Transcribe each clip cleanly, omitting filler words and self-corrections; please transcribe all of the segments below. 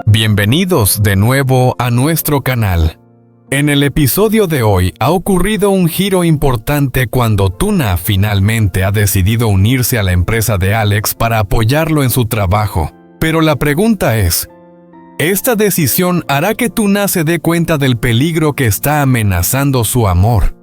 Bienvenidos de nuevo a nuestro canal. En el episodio de hoy ha ocurrido un giro importante cuando Tuna finalmente ha decidido unirse a la empresa de Alex para apoyarlo en su trabajo. Pero la pregunta es, ¿esta decisión hará que Tuna se dé cuenta del peligro que está amenazando su amor?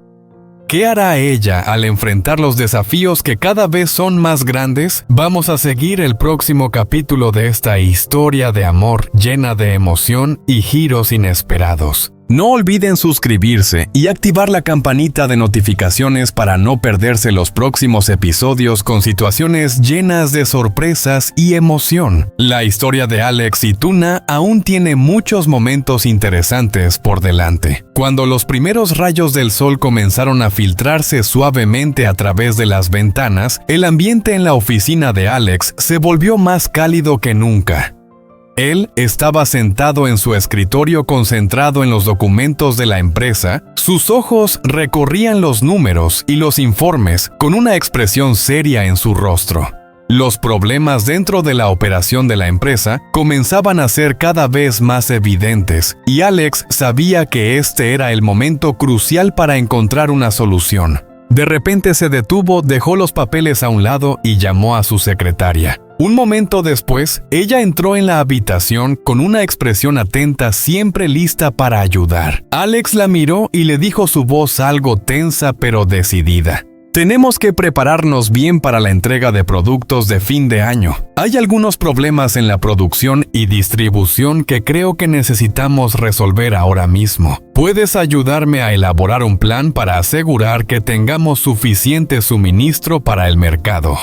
¿Qué hará ella al enfrentar los desafíos que cada vez son más grandes? Vamos a seguir el próximo capítulo de esta historia de amor llena de emoción y giros inesperados. No olviden suscribirse y activar la campanita de notificaciones para no perderse los próximos episodios con situaciones llenas de sorpresas y emoción. La historia de Alex y Tuna aún tiene muchos momentos interesantes por delante. Cuando los primeros rayos del sol comenzaron a filtrarse suavemente a través de las ventanas, el ambiente en la oficina de Alex se volvió más cálido que nunca. Él estaba sentado en su escritorio concentrado en los documentos de la empresa. Sus ojos recorrían los números y los informes con una expresión seria en su rostro. Los problemas dentro de la operación de la empresa comenzaban a ser cada vez más evidentes, y Alex sabía que este era el momento crucial para encontrar una solución. De repente se detuvo, dejó los papeles a un lado y llamó a su secretaria. Un momento después, ella entró en la habitación con una expresión atenta, siempre lista para ayudar. Alex la miró y le dijo su voz algo tensa pero decidida. Tenemos que prepararnos bien para la entrega de productos de fin de año. Hay algunos problemas en la producción y distribución que creo que necesitamos resolver ahora mismo. ¿Puedes ayudarme a elaborar un plan para asegurar que tengamos suficiente suministro para el mercado?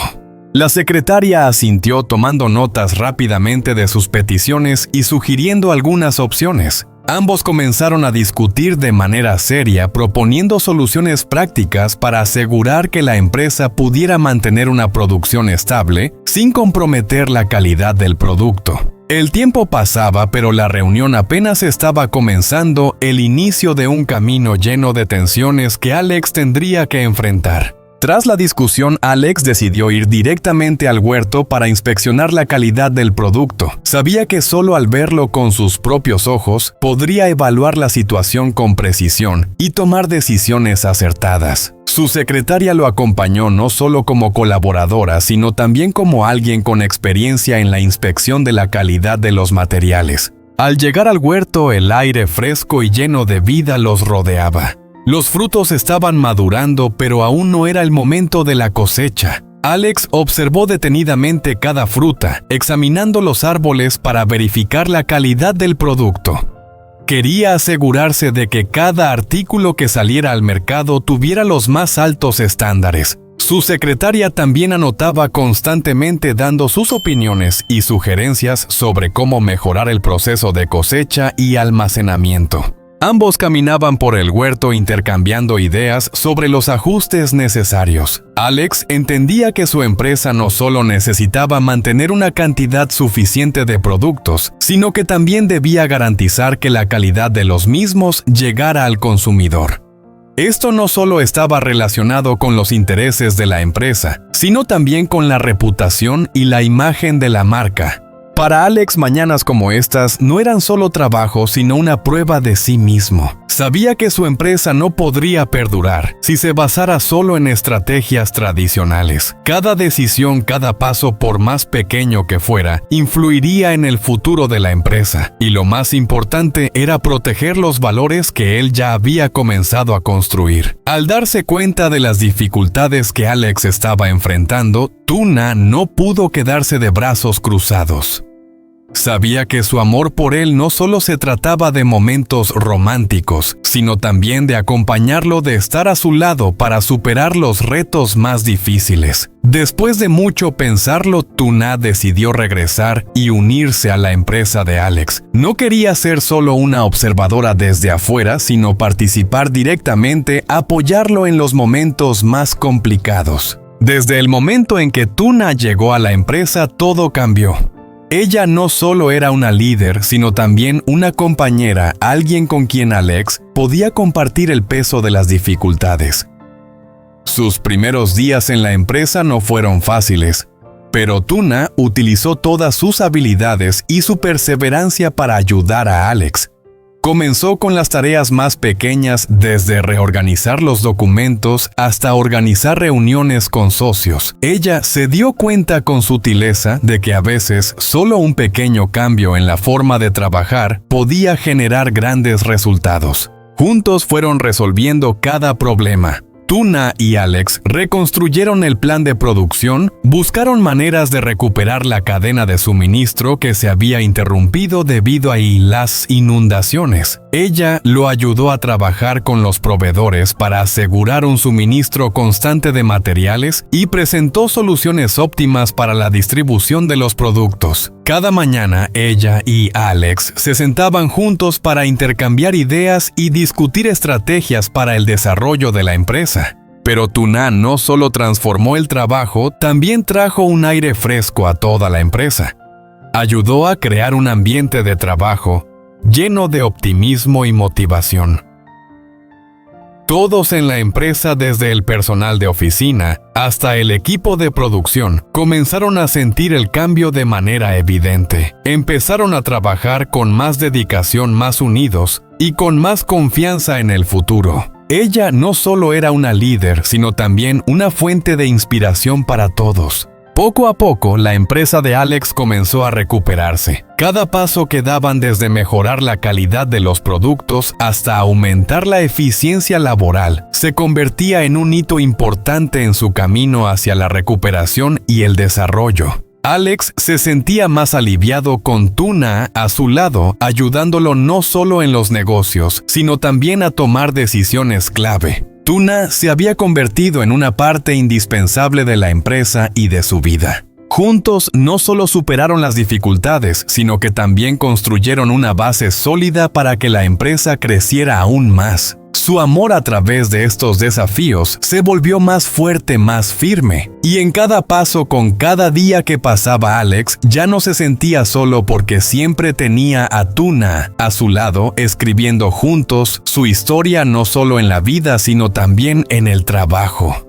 La secretaria asintió, tomando notas rápidamente de sus peticiones y sugiriendo algunas opciones. Ambos comenzaron a discutir de manera seria, proponiendo soluciones prácticas para asegurar que la empresa pudiera mantener una producción estable sin comprometer la calidad del producto. El tiempo pasaba, pero la reunión apenas estaba comenzando, el inicio de un camino lleno de tensiones que Alex tendría que enfrentar. Tras la discusión, Alex decidió ir directamente al huerto para inspeccionar la calidad del producto. Sabía que solo al verlo con sus propios ojos podría evaluar la situación con precisión y tomar decisiones acertadas. Su secretaria lo acompañó no solo como colaboradora, sino también como alguien con experiencia en la inspección de la calidad de los materiales. Al llegar al huerto, el aire fresco y lleno de vida los rodeaba. Los frutos estaban madurando, pero aún no era el momento de la cosecha. Alex observó detenidamente cada fruta, examinando los árboles para verificar la calidad del producto. Quería asegurarse de que cada artículo que saliera al mercado tuviera los más altos estándares. Su secretaria también anotaba constantemente, dando sus opiniones y sugerencias sobre cómo mejorar el proceso de cosecha y almacenamiento. Ambos caminaban por el huerto intercambiando ideas sobre los ajustes necesarios. Alex entendía que su empresa no solo necesitaba mantener una cantidad suficiente de productos, sino que también debía garantizar que la calidad de los mismos llegara al consumidor. Esto no solo estaba relacionado con los intereses de la empresa, sino también con la reputación y la imagen de la marca. Para Alex, mañanas como estas no eran solo trabajo, sino una prueba de sí mismo. Sabía que su empresa no podría perdurar si se basara solo en estrategias tradicionales. Cada decisión, cada paso, por más pequeño que fuera, influiría en el futuro de la empresa. Y lo más importante era proteger los valores que él ya había comenzado a construir. Al darse cuenta de las dificultades que Alex estaba enfrentando, Tuna no pudo quedarse de brazos cruzados. Sabía que su amor por él no solo se trataba de momentos románticos, sino también de acompañarlo, de estar a su lado para superar los retos más difíciles. Después de mucho pensarlo, Tuna decidió regresar y unirse a la empresa de Alex. No quería ser solo una observadora desde afuera, sino participar directamente, apoyarlo en los momentos más complicados. Desde el momento en que Tuna llegó a la empresa, todo cambió. Ella no solo era una líder, sino también una compañera, alguien con quien Alex podía compartir el peso de las dificultades. Sus primeros días en la empresa no fueron fáciles. Pero Tuna utilizó todas sus habilidades y su perseverancia para ayudar a Alex. Comenzó con las tareas más pequeñas, desde reorganizar los documentos hasta organizar reuniones con socios. Ella se dio cuenta con sutileza de que a veces solo un pequeño cambio en la forma de trabajar podía generar grandes resultados. Juntos fueron resolviendo cada problema. Tuna y Alex reconstruyeron el plan de producción, buscaron maneras de recuperar la cadena de suministro que se había interrumpido debido a las inundaciones. Ella lo ayudó a trabajar con los proveedores para asegurar un suministro constante de materiales y presentó soluciones óptimas para la distribución de los productos. Cada mañana, ella y Alex se sentaban juntos para intercambiar ideas y discutir estrategias para el desarrollo de la empresa. Pero Tuna no solo transformó el trabajo, también trajo un aire fresco a toda la empresa. Ayudó a crear un ambiente de trabajo lleno de optimismo y motivación. Todos en la empresa, desde el personal de oficina hasta el equipo de producción, comenzaron a sentir el cambio de manera evidente. Empezaron a trabajar con más dedicación, más unidos y con más confianza en el futuro. Ella no solo era una líder, sino también una fuente de inspiración para todos. Poco a poco, la empresa de Alex comenzó a recuperarse. Cada paso que daban, desde mejorar la calidad de los productos hasta aumentar la eficiencia laboral, se convertía en un hito importante en su camino hacia la recuperación y el desarrollo. Alex se sentía más aliviado con Tuna a su lado, ayudándolo no solo en los negocios, sino también a tomar decisiones clave. Tuna se había convertido en una parte indispensable de la empresa y de su vida. Juntos no solo superaron las dificultades, sino que también construyeron una base sólida para que la empresa creciera aún más. Su amor a través de estos desafíos se volvió más fuerte, más firme. Y en cada paso, con cada día que pasaba, Alex ya no se sentía solo, porque siempre tenía a Tuna a su lado, escribiendo juntos su historia, no solo en la vida, sino también en el trabajo.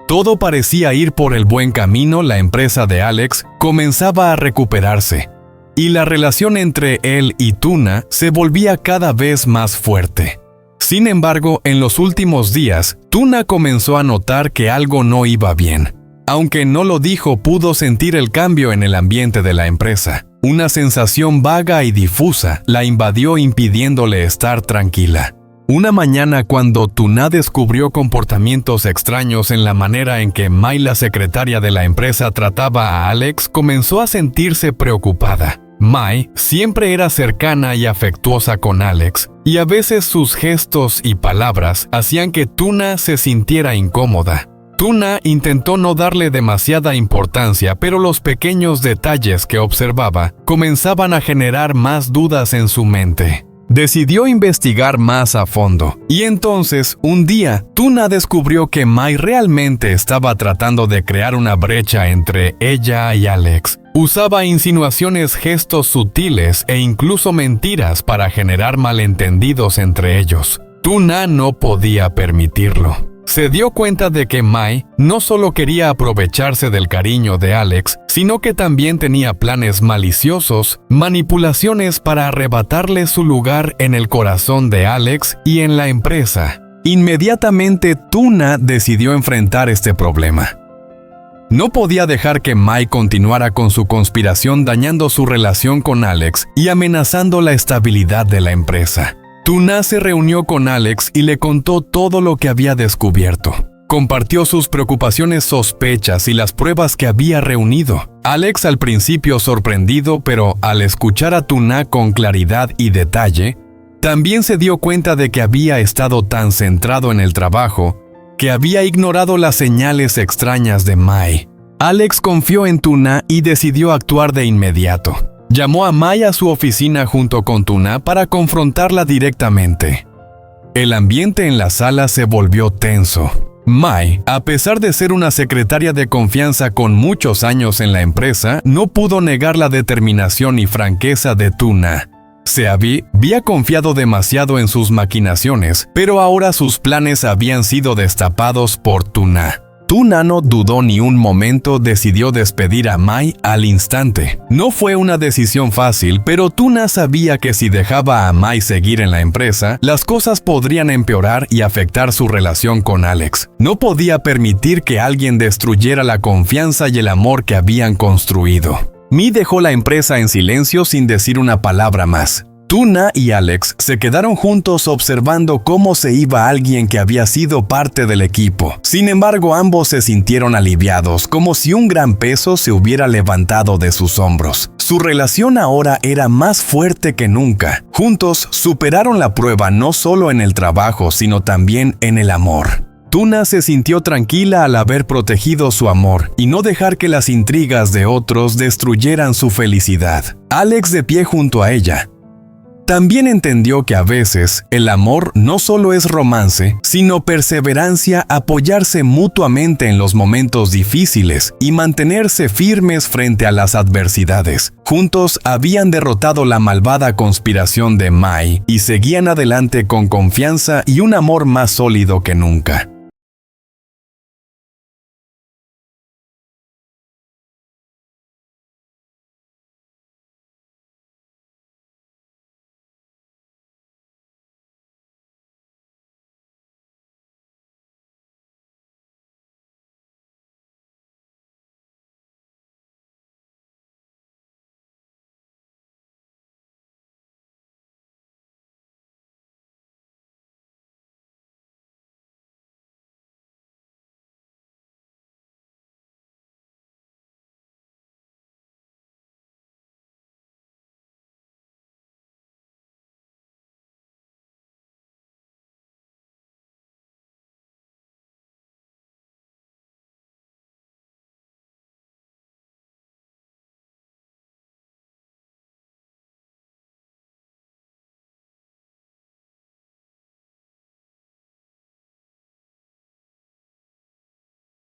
Todo parecía ir por el buen camino. La empresa de Alex comenzaba a recuperarse, y la relación entre él y Tuna se volvía cada vez más fuerte. Sin embargo, en los últimos días, Tuna comenzó a notar que algo no iba bien. Aunque no lo dijo, pudo sentir el cambio en el ambiente de la empresa. Una sensación vaga y difusa la invadió, impidiéndole estar tranquila. Una mañana, cuando Tuna descubrió comportamientos extraños en la manera en que Mai, la secretaria de la empresa, trataba a Alex, comenzó a sentirse preocupada. Mai siempre era cercana y afectuosa con Alex, y a veces sus gestos y palabras hacían que Tuna se sintiera incómoda. Tuna intentó no darle demasiada importancia, pero los pequeños detalles que observaba comenzaban a generar más dudas en su mente. Decidió investigar más a fondo, y entonces, un día, Tuna descubrió que Mai realmente estaba tratando de crear una brecha entre ella y Alex. Usaba insinuaciones, gestos sutiles e incluso mentiras para generar malentendidos entre ellos. Tuna no podía permitirlo. Se dio cuenta de que Mai no solo quería aprovecharse del cariño de Alex, sino que también tenía planes maliciosos, manipulaciones para arrebatarle su lugar en el corazón de Alex y en la empresa. Inmediatamente, Tuna decidió enfrentar este problema. No podía dejar que Mai continuara con su conspiración, dañando su relación con Alex y amenazando la estabilidad de la empresa. Tuna se reunió con Alex y le contó todo lo que había descubierto. Compartió sus preocupaciones, sospechas y las pruebas que había reunido. Alex, al principio sorprendido, pero al escuchar a Tuna con claridad y detalle, también se dio cuenta de que había estado tan centrado en el trabajo que había ignorado las señales extrañas de Mai. Alex confió en Tuna y decidió actuar de inmediato. Llamó a Mai a su oficina junto con Tuna para confrontarla directamente. El ambiente en la sala se volvió tenso. Mai, a pesar de ser una secretaria de confianza con muchos años en la empresa, no pudo negar la determinación y franqueza de Tuna. Se había confiado demasiado en sus maquinaciones, pero ahora sus planes habían sido destapados por Tuna. Tuna no dudó ni un momento, decidió despedir a Mai al instante. No fue una decisión fácil, pero Tuna sabía que si dejaba a Mai seguir en la empresa, las cosas podrían empeorar y afectar su relación con Alex. No podía permitir que alguien destruyera la confianza y el amor que habían construido. Mi dejó la empresa en silencio sin decir una palabra más. Tuna y Alex se quedaron juntos observando cómo se iba alguien que había sido parte del equipo. Sin embargo, ambos se sintieron aliviados, como si un gran peso se hubiera levantado de sus hombros. Su relación ahora era más fuerte que nunca. Juntos superaron la prueba no solo en el trabajo, sino también en el amor. Tuna se sintió tranquila al haber protegido su amor y no dejar que las intrigas de otros destruyeran su felicidad. Alex, de pie junto a ella, también entendió que a veces el amor no solo es romance, sino perseverancia, apoyarse mutuamente en los momentos difíciles y mantenerse firmes frente a las adversidades. Juntos habían derrotado la malvada conspiración de Mai y seguían adelante con confianza y un amor más sólido que nunca.